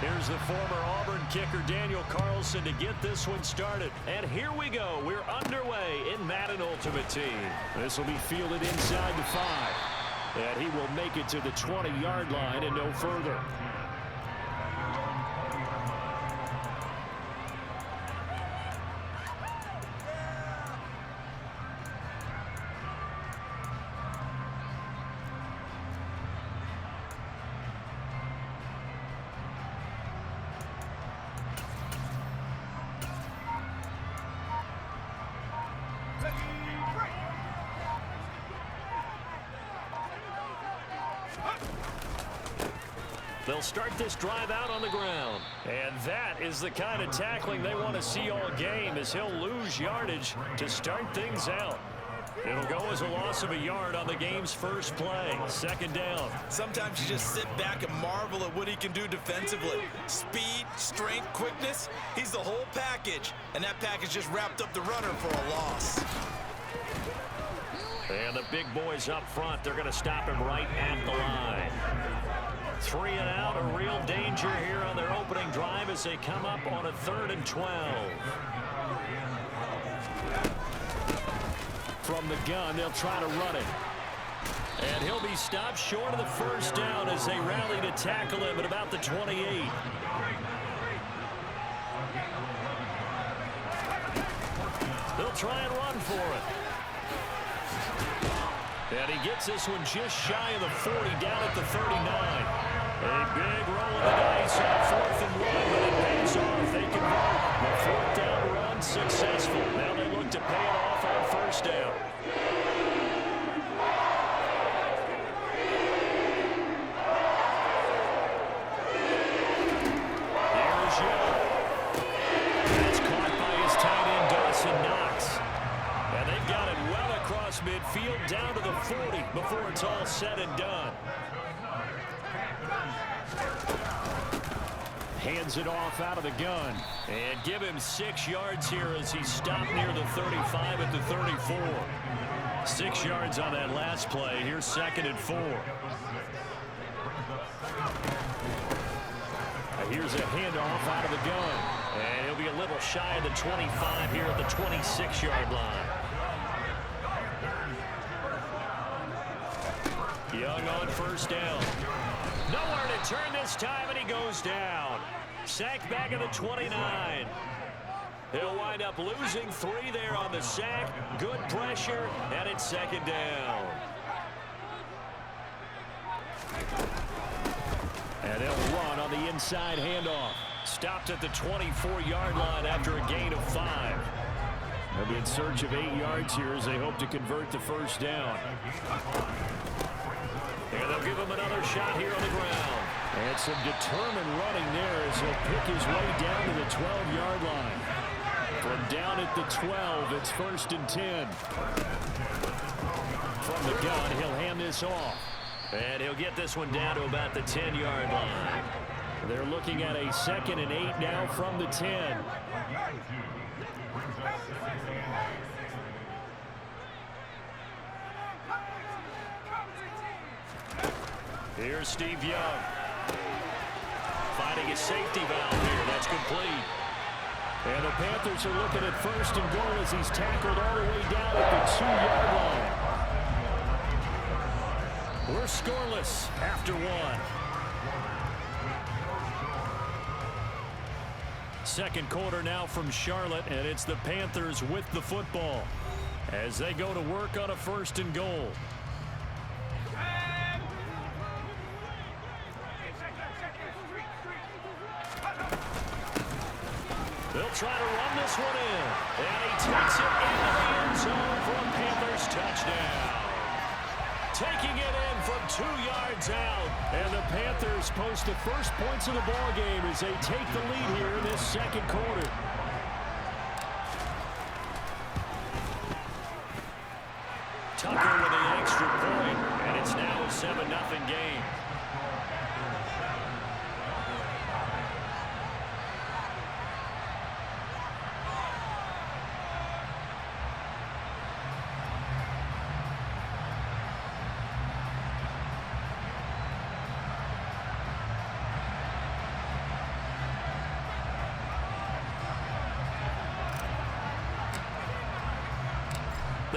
Here's the former Auburn kicker Daniel Carlson to get this one started. And here we go. We're underway in Madden Ultimate Team. This will be fielded inside the 5. And he will make it to the 20-yard line and no further. They'll start this drive out on the ground. And that is the kind of tackling they want to see all game, as he'll lose yardage to start things out. It'll go as a loss of a yard on the game's first play. Second down. Sometimes you just sit back and marvel at what he can do defensively. Speed, strength, quickness. He's the whole package. And that package just wrapped up the runner for a loss. And the big boys up front, they're going to stop him right at the line. 3 and out, a real danger here on their opening drive as they come up on a 3rd and 12. From the gun, they'll try to run it. And he'll be stopped short of the first down as they rally to tackle him at about the 28. They'll try and run for it. And he gets this one just shy of the 40, down at the 39. A big roll of the dice on 4th and 1, but it pays off. They convert. The 4th down run successful. Now they look to pay it off on 1st down. Here's Young. That's caught by his tight end, Dawson Knox. And they've got it well across midfield, down to the 40 before it's all said and done. Hands it off out of the gun. And give him 6 yards here as he stopped near the 35 at the 34. 6 yards on that last play. Here's 2nd and 4. Here's a handoff out of the gun. And he'll be a little shy of the 25 here at the 26-yard line. Young on 1st down. Nowhere to turn this time, and he goes down. Sacked back at the 29. He'll wind up losing 3 there on the sack. Good pressure, and it's 2nd down. And they'll run on the inside handoff. Stopped at the 24-yard line after a gain of 5. They'll be in search of 8 yards here as they hope to convert the 1st down. And they'll give him another shot here on the ground. And some determined running there as he'll pick his way down to the 12-yard line. From down at the 12, it's 1st and 10. From the gun, he'll hand this off. And he'll get this one down to about the 10-yard line. They're looking at a 2nd and 8 now from the 10. Here's Steve Young. Finding a safety valve here. That's complete. And the Panthers are looking at 1st and goal as he's tackled all the way down at the 2-yard line. We're scoreless after 1. Second quarter now from Charlotte, and it's the Panthers with the football as they go to work on a 1st and goal. They'll try to run this one in. And he takes it into the end zone for a Panthers touchdown. Taking it in from 2 yards out. And the Panthers post the first points of the ball game as they take the lead here in this 2nd quarter. Tucker with the extra point, and it's now a 7-0 game.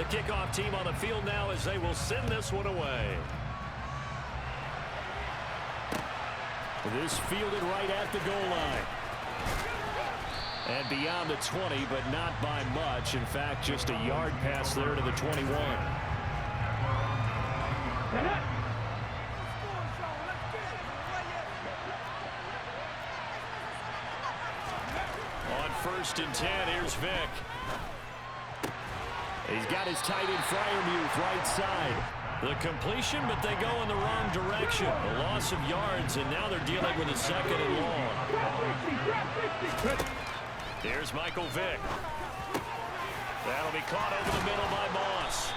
The kickoff team on the field now as they will send this one away. This fielded right at the goal line. And beyond the 20, but not by much. In fact, just a yard pass there to the 21. On 1st and 10, here's Vic. He's got his tight end Freiermuth right side. The completion, but they go in the wrong direction. A loss of yards, and now they're dealing with a 2nd and long. Here's Michael Vick. That'll be caught over the middle by Moss.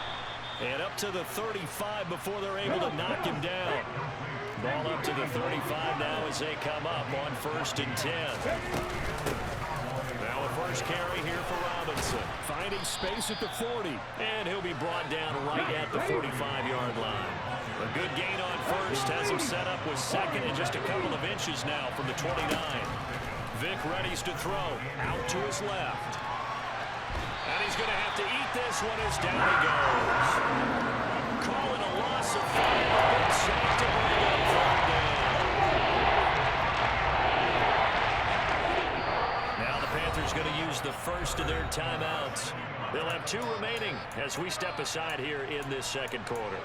And up to the 35 before they're able to knock him down. Ball up to the 35 now as they come up on 1st and 10. Now a first carry here for Robinson. Finding space at the 40. And he'll be brought down right at the 45-yard line. A good gain on 1st has him set up with 2nd and just a couple of inches now from the 29. Vic readies to throw. Out to his left. And he's going to have to eat this one as down he goes. Calling a loss of 5. Good safe to bring up 3rd down. Now the Panthers going to use the first of their timeouts. They'll have 2 remaining as we step aside here in this 2nd quarter.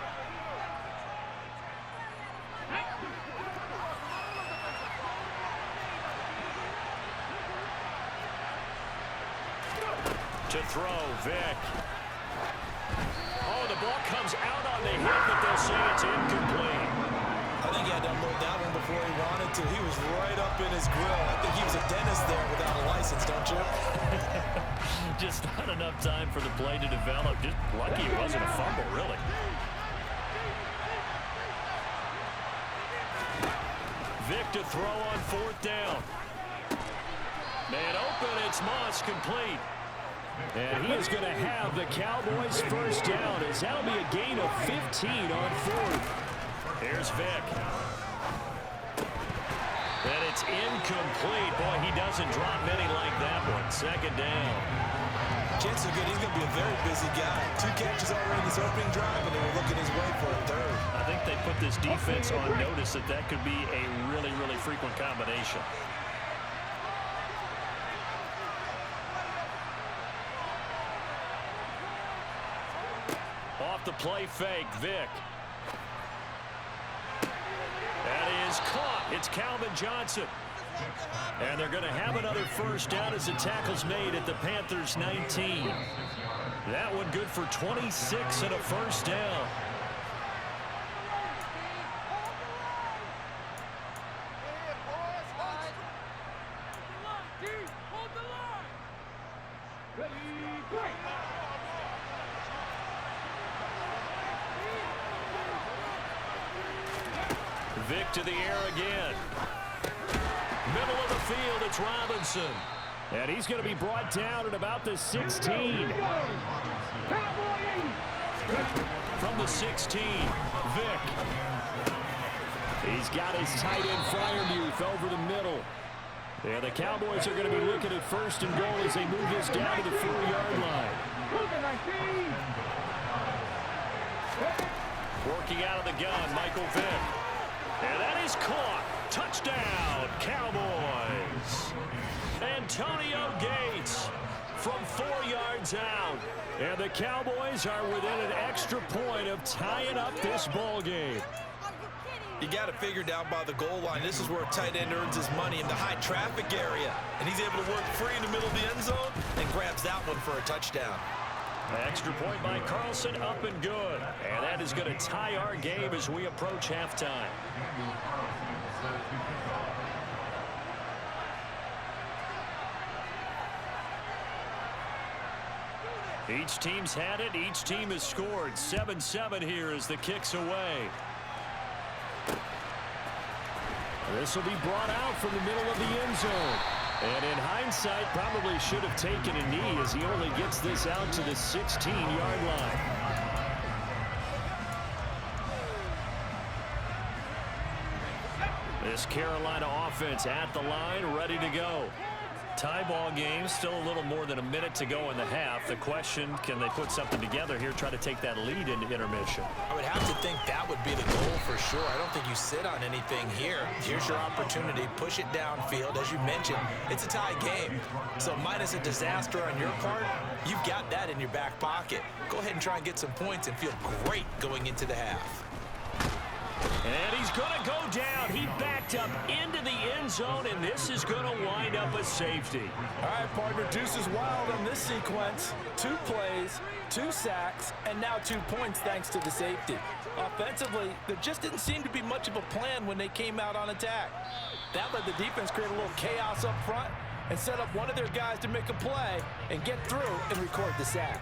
To throw, Vic. Oh, the ball comes out on the hit, but they'll say it's incomplete. I think he had to unload that one before he wanted to. He was right up in his grill. I think he was a dentist there without a license, don't you? Just not enough time for the play to develop. Just lucky it wasn't a fumble, really. Vic to throw on 4th down. Man open, it's Moss, complete. And he is going to have the Cowboys' first down as that'll be a gain of 15 on 4th. Here's Vic. And it's incomplete. Boy, he doesn't drop many like that one. 2nd down. Chances are good he's going to be a very busy guy. 2 catches already in his opening drive, and they were looking his way for a 3rd. I think they put this defense on notice that that could be a really, really frequent combination. Off the play fake, Vic. That is caught. It's Calvin Johnson. And they're going to have another first down as the tackle's made at the Panthers' 19. That one good for 26 and a first down. Vic to the air again. Middle of the field, it's Robinson. And he's going to be brought down at about the 16. From the 16, Vic. He's got his tight end Freiermuth over the middle. And the Cowboys are going to be looking at 1st and goal as they move this down to the 4-yard line. Working out of the gun, Michael Vick. And that is caught. Touchdown, Cowboys. Antonio Gates from 4 yards out. And the Cowboys are within an extra point of tying up this ball game. You got it figured out by the goal line. This is where a tight end earns his money, in the high traffic area. And he's able to work free in the middle of the end zone and grabs that one for a touchdown. Extra point by Carlson, up and good. And that is going to tie our game as we approach halftime. Each team's had it. Each team has scored. 7-7 here as the kick's away. This will be brought out from the middle of the end zone. And in hindsight, probably should have taken a knee as he only gets this out to the 16-yard line. This Carolina offense at the line, ready to go. Tie ball game, still a little more than a minute to go in the half. The question, can they put something together here, try to take that lead into intermission? I would have to think that would be the goal for sure. I don't think you sit on anything here. Here's your opportunity. Push it downfield. As you mentioned, it's a tie game. So minus a disaster on your part, you've got that in your back pocket. Go ahead and try and get some points and feel great going into the half. And he's going to go down. He backed up into the end zone, and this is going to wind up a safety. All right, partner, deuce is wild on this sequence. 2 plays, 2 sacks, and now 2 points thanks to the safety. Offensively, there just didn't seem to be much of a plan when they came out on attack. That let the defense create a little chaos up front and set up one of their guys to make a play and get through and record the sack.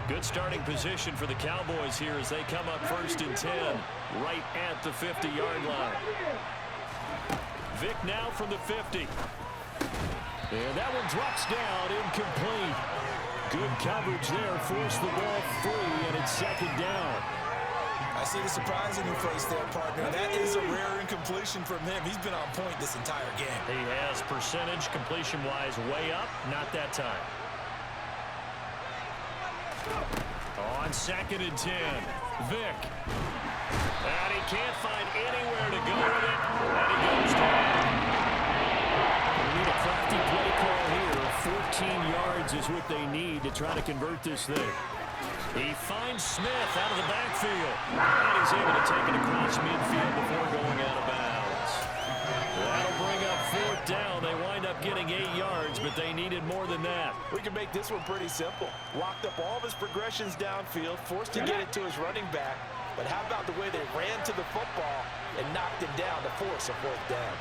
Good starting position for the Cowboys here as they come up 1st and 10, right at the 50-yard line. Vic now from the 50. And that one drops down, incomplete. Good coverage there, forced the ball free, and it's 2nd down. I see the surprise in your face there, partner. That is a rare incompletion from him. He's been on point this entire game. He has percentage completion-wise way up, not that time. On 2nd and 10, Vic. And he can't find anywhere to go with it, and he goes down. We need a crafty play call here. 14 yards is what they need to try to convert this thing. He finds Smith out of the backfield, and he's able to take it across midfield before going out of bounds. That'll bring up 4th down. They wind up getting 8 yards, but they needed more than that. We can make this one pretty simple. Locked up all of his progressions downfield, forced to get it to his running back. But how about the way they ran to the football and knocked him down to force a 4th down?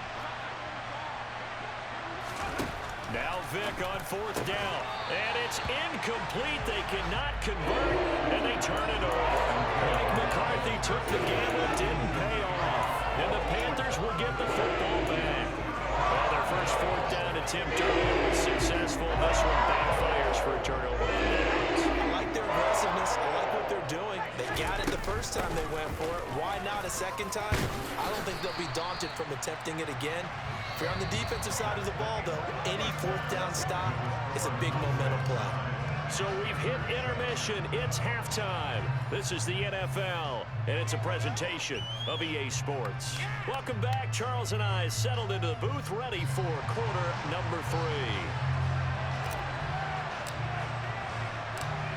Now Vic on 4th down, and it's incomplete. They cannot convert, and they turn it over. Mike McCarthy took the gamble, didn't pay off, and the Panthers will get the football back. Well, their first 4th down attempt earlier was successful. This one backfires for a turnover. I like their aggressiveness. I like what they're doing. They got it the first time they went for it. Why not a second time? I don't think they'll be daunted from attempting it again. If you're on the defensive side of the ball, though, any 4th down stop is a big momentum play. So we've hit intermission. It's halftime. This is the NFL, and it's a presentation of EA Sports. Welcome back. Charles and I settled into the booth, ready for quarter number 3.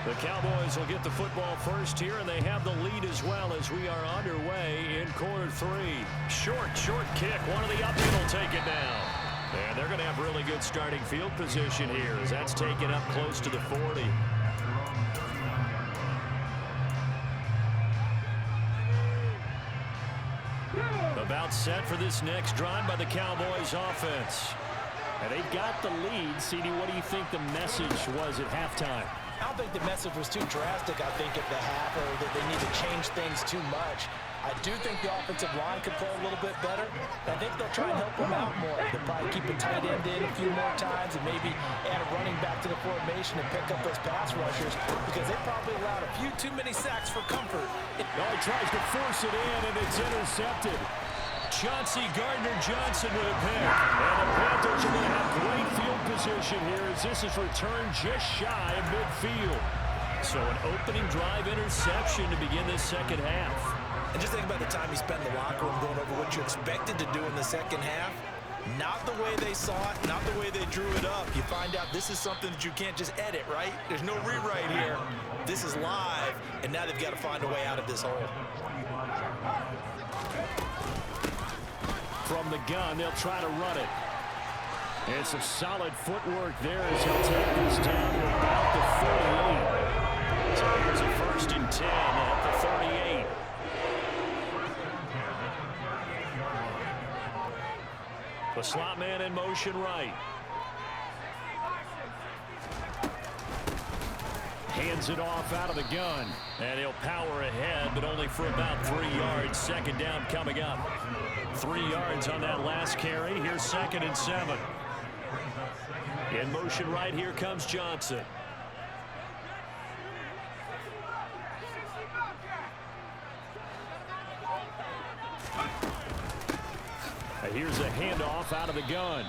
The Cowboys will get the football first here, and they have the lead as well as we are underway in quarter 3. Short kick. One of the upfield will take it down. And they're going to have really good starting field position here as that's taken up close to the 40. About set for this next drive by the Cowboys offense. And they've got the lead. CD, what do you think the message was at halftime? I don't think the message was too drastic, I think, at the half, or that they need to change things too much. I do think the offensive line could play a little bit better. I think they'll try and help them out more. They'll probably keep a tight end in a few more times and maybe add a running back to the formation and pick up those pass rushers because they probably allowed a few too many sacks for comfort. Oh, he tries to force it in, and it's intercepted. Chauncey Gardner-Johnson with a pick. And the Panthers are going to have great field position here as this is returned just shy of midfield. So an opening drive interception to begin this second half. And just think about the time you spent in the locker room going over what you expected to do in the second half. Not the way they saw it, not the way they drew it up. You find out this is something that you can't just edit, right? There's no rewrite here. This is live, and now they've got to find a way out of this hole. From the gun, they'll try to run it. And some solid footwork there as he'll take this down to about the 48. So here's a 1st and 10 at the 38. The slot man in motion right. Hands it off out of the gun. And he'll power ahead, but only for about 3 yards. 2nd down coming up. 3 yards on that last carry. Here's 2nd and 7. In motion right, here comes Johnson. Here's a handoff out of the gun.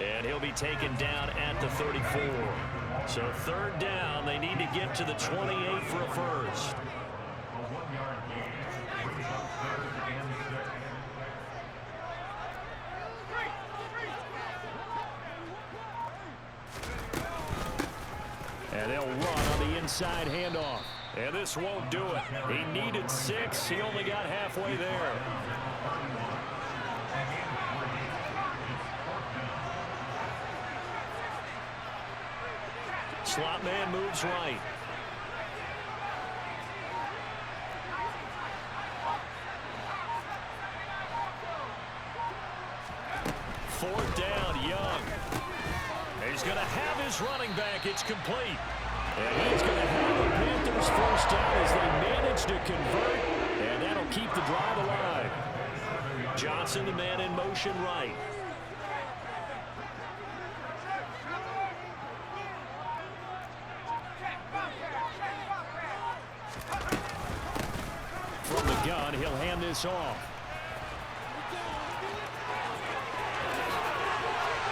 And he'll be taken down at the 34. So third down, they need to get to the 28 for a first. And they'll run on the inside handoff. And this won't do it. He needed 6. He only got halfway there. Slot man moves right. Fourth down, Young. He's going to have his running back. It's complete. And he's going to have the Panthers first down as they manage to convert. And that'll keep the drive alive. Johnson, the man in motion right. From the gun, he'll hand this off.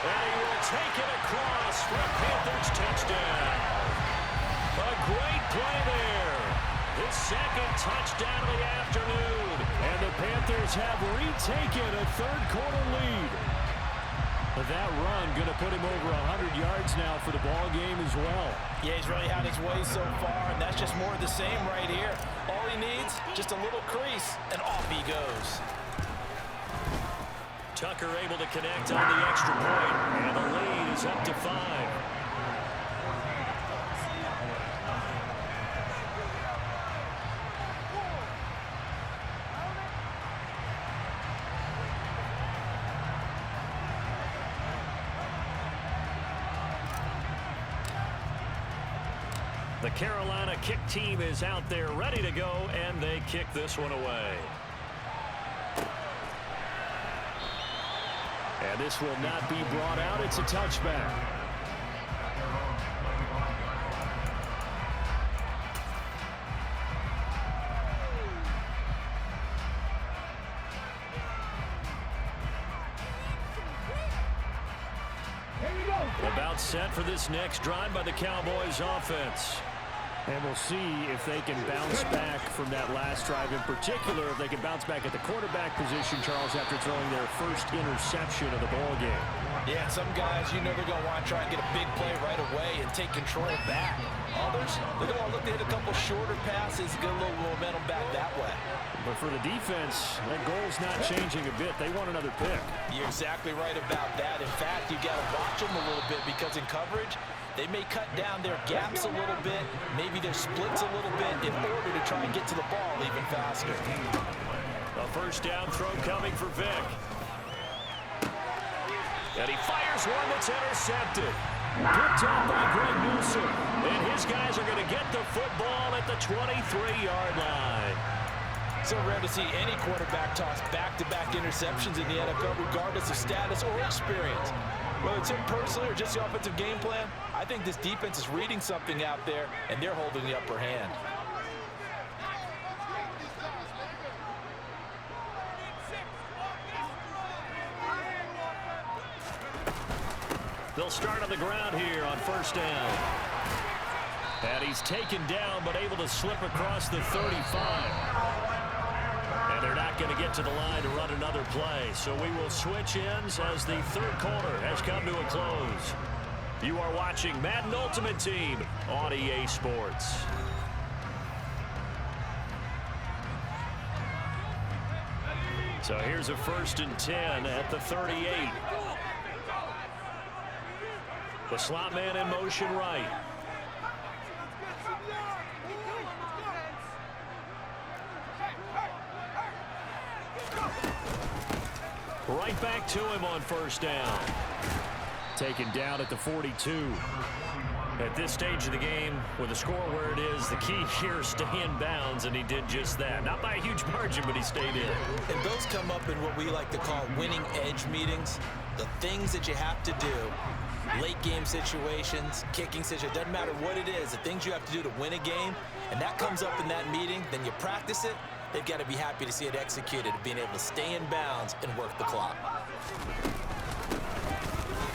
And he will take it across for a Panthers touchdown. A great play there. His second touchdown of the afternoon. And the Panthers have retaken a third-quarter lead. But that run going to put him over 100 yards now for the ball game as well. Yeah, he's really had his way so far, and that's just more of the same right here. All he needs, just a little crease, and off he goes. Tucker able to connect on the extra point, and the lead is up to 5. The Carolina kick team is out there ready to go, and they kick this one away. And this will not be brought out. It's a touchback. About set for this next drive by the Cowboys offense. And we'll see if they can bounce back from that last drive. In particular, if they can bounce back at the quarterback position, Charles, after throwing their first interception of the ball game. Yeah, some guys, you know they're going to want to try and get a big play right away and take control back. Others, they're going to look to hit a couple shorter passes, get a little momentum back that way. But for the defense, that goal's not changing a bit. They want another pick. You're exactly right about that. In fact, you got to watch them a little bit because in coverage, they may cut down their gaps a little bit, maybe their splits a little bit in order to try and get to the ball even faster. A first down throw coming for Vic. And he fires one that's intercepted. Picked up by Greg Newsom. And his guys are going to get the football at the 23-yard line. So rare to see any quarterback toss back-to-back interceptions in the NFL, regardless of status or experience. Whether it's him personally or just the offensive game plan, I think this defense is reading something out there, and they're holding the upper hand. They'll start on the ground here on first down. And he's taken down, but able to slip across the 35. And they're not going to get to the line to run another play. So we will switch ends as the third quarter has come to a close. You are watching Madden Ultimate Team on EA Sports. So here's a 1st and 10 at the 38. The slot man in motion right. Right back to him on first down. Taken down at the 42. At this stage of the game, with the score where it is, the key here is stay in bounds, and he did just that. Not by a huge margin, but he stayed in. And those come up in what we like to call winning edge meetings. The things that you have to do, late game situations, kicking situations, doesn't matter what it is, the things you have to do to win a game, and that comes up in that meeting, then you practice it. They've got to be happy to see it executed, being able to stay in bounds and work the clock.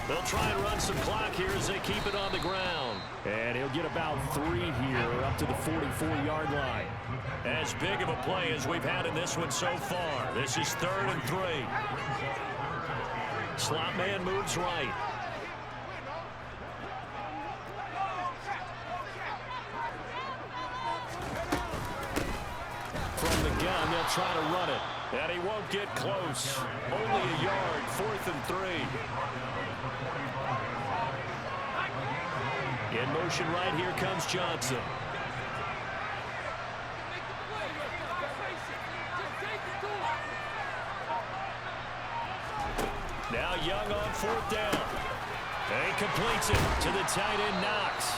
They'll try and run some clock here as they keep it on the ground. And he'll get about 3 here up to the 44-yard line. As big of a play as we've had in this one so far. This is 3rd and 3. Slot man moves right. From the gun, they'll try to run it. And he won't get close. Only a yard, 4th and 3. In motion right, here comes Johnson. Now Young on 4th down. And he completes it to the tight end Knox.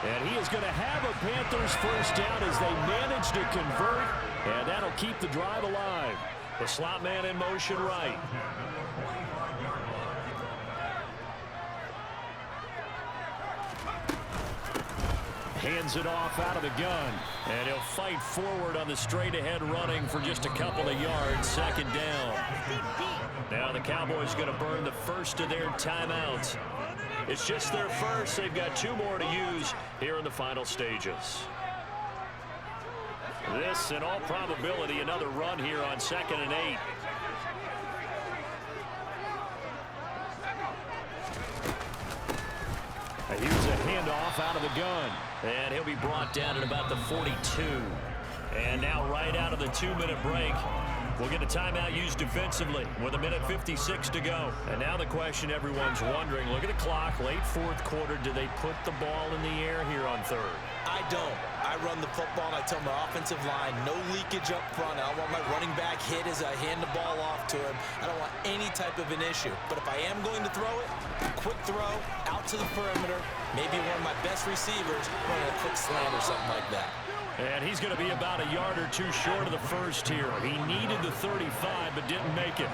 And he is going to have a Panthers first down as they manage to convert. And that'll keep the drive alive. The slot man in motion right. Hands it off out of the gun. And he'll fight forward on the straight-ahead running for just a couple of yards. 2nd down. Now the Cowboys going to burn the first of their timeouts. It's just their first. They've got 2 more to use here in the final stages. This, in all probability, another run here on 2nd and 8. Here's a handoff out of the gun. And he'll be brought down at about the 42. And now right out of the 2-minute break, we'll get a timeout used defensively with 1:56 to go. And now the question everyone's wondering, look at the clock, late 4th quarter, do they put the ball in the air here on 3rd? I don't. I run the football, and I tell my offensive line, no leakage up front. I don't want my running back hit as I hand the ball off to him. I don't want any type of an issue. But if I am going to throw it, quick throw, out to the perimeter, maybe one of my best receivers running a quick slant or something like that. And he's going to be about a yard or 2 short of the first here. He needed the 35, but didn't make it.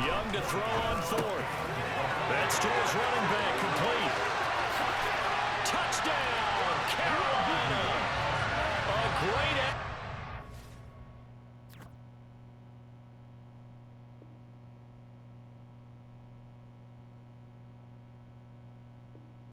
Young to throw on 4th. That's to his running back, complete. Touchdown, Carolina!